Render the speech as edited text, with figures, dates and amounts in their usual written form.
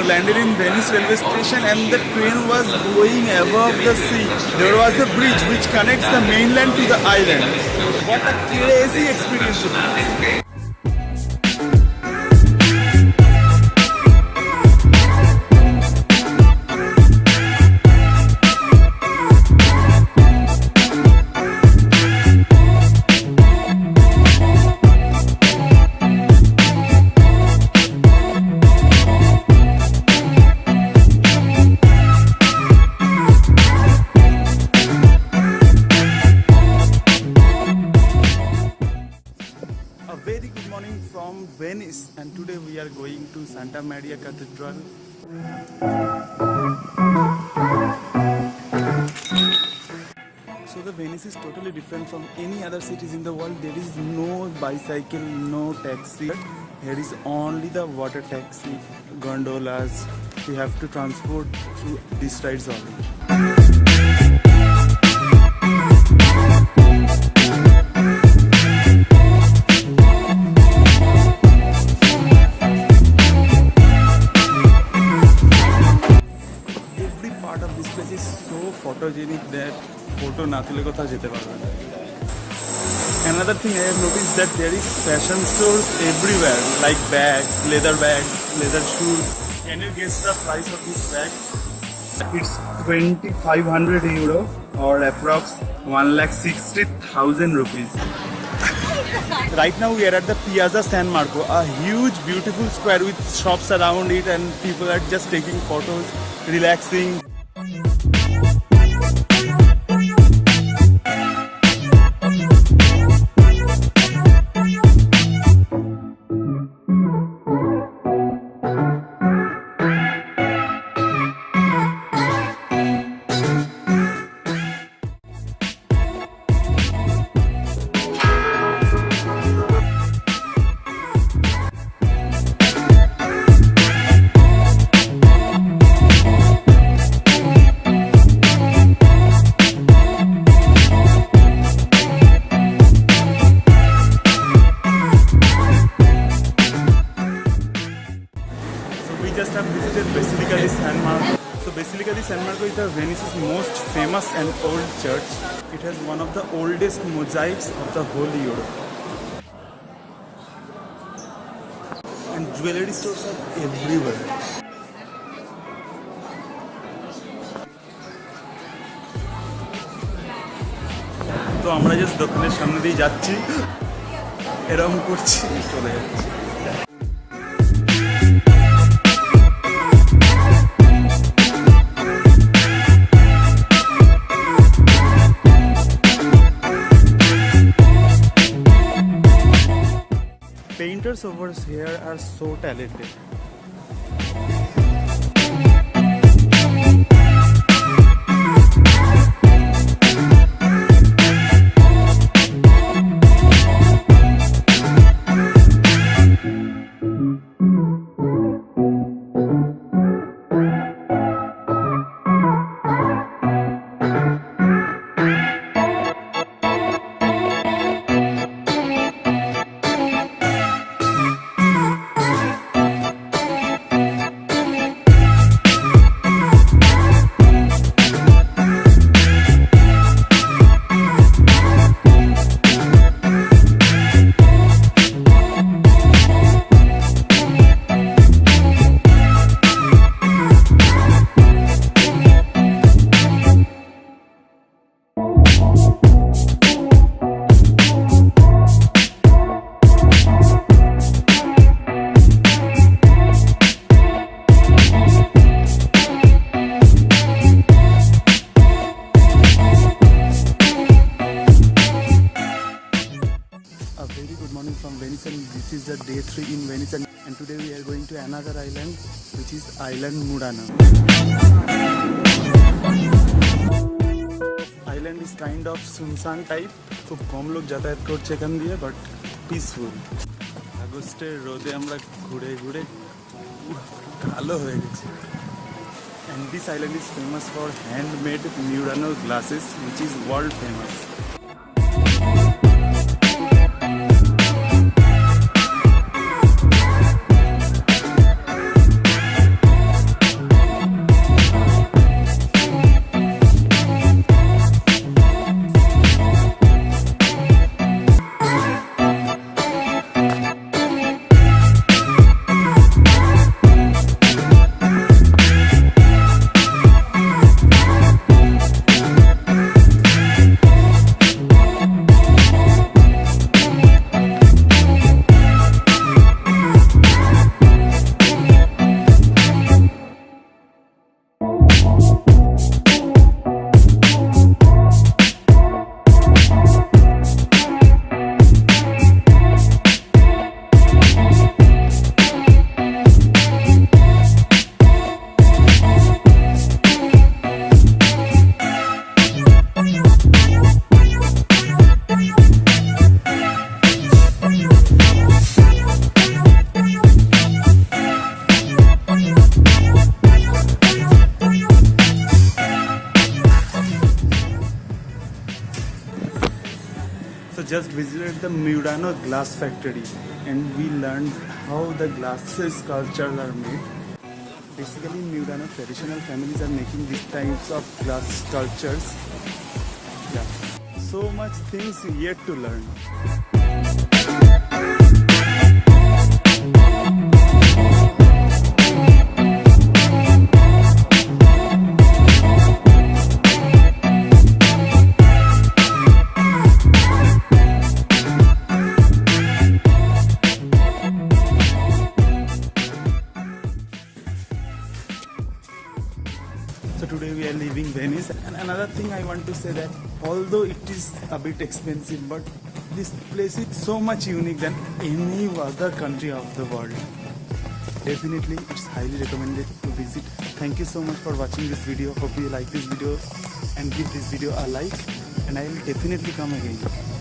landed in Venice railway station and the train was going above the sea. There was a bridge which connects the mainland to the island. What a crazy experience it was. Very good morning from Venice, and today we are going to Santa Maria Cathedral. So the Venice is totally different from any other cities in the world. There is no bicycle, no taxi. Here is only the water taxi, gondolas. We have to transport through these rides only. Photogenic that photo na tule kotha jete parbe na. Another thing I have noticed that there is fashion stores everywhere, like bags, leather shoes. Can you guess the price of this bag? It's 2,500 euro or approx 1,60,000 rupees. Right now we are at the Piazza San Marco, a huge beautiful square with shops around it, and people are just taking photos, relaxing. So Basilica di San Marco is Venice's most famous and old church. It has one of the oldest mosaics of the whole Europe. And jewelry stores are everywhere. তো আমরা just দোকানের সামনে দিয়ে যাচ্ছি, এরকম করছি, চলে যাচ্ছি। Painters over here are so talented. From Venice, and this is the day 3 in Venice, and today we are going to another island, which is island Murano. Island is kind of sunsan type, খুব কম লোক যাতায়াত করছে এখান দিয়ে, but peaceful. আগস্টের রোদে আমরা ঘুরে ঘুরে কালো হয়ে গেছি. And this island is famous for handmade MURANO glasses, which is world famous. just visited the Murano glass factory and we learned how the glasses sculptures are made. Basically, in Murano, traditional families are making these types of glass sculptures. Yeah, so much things yet to learn. So today we are leaving Venice, and another thing I want to say that although it is a bit expensive, but this place is so much unique than any other country of the world. Definitely it's highly recommended to visit. Thank you so much for watching this video. Hope you like this video and give this video a like, and I will definitely come again.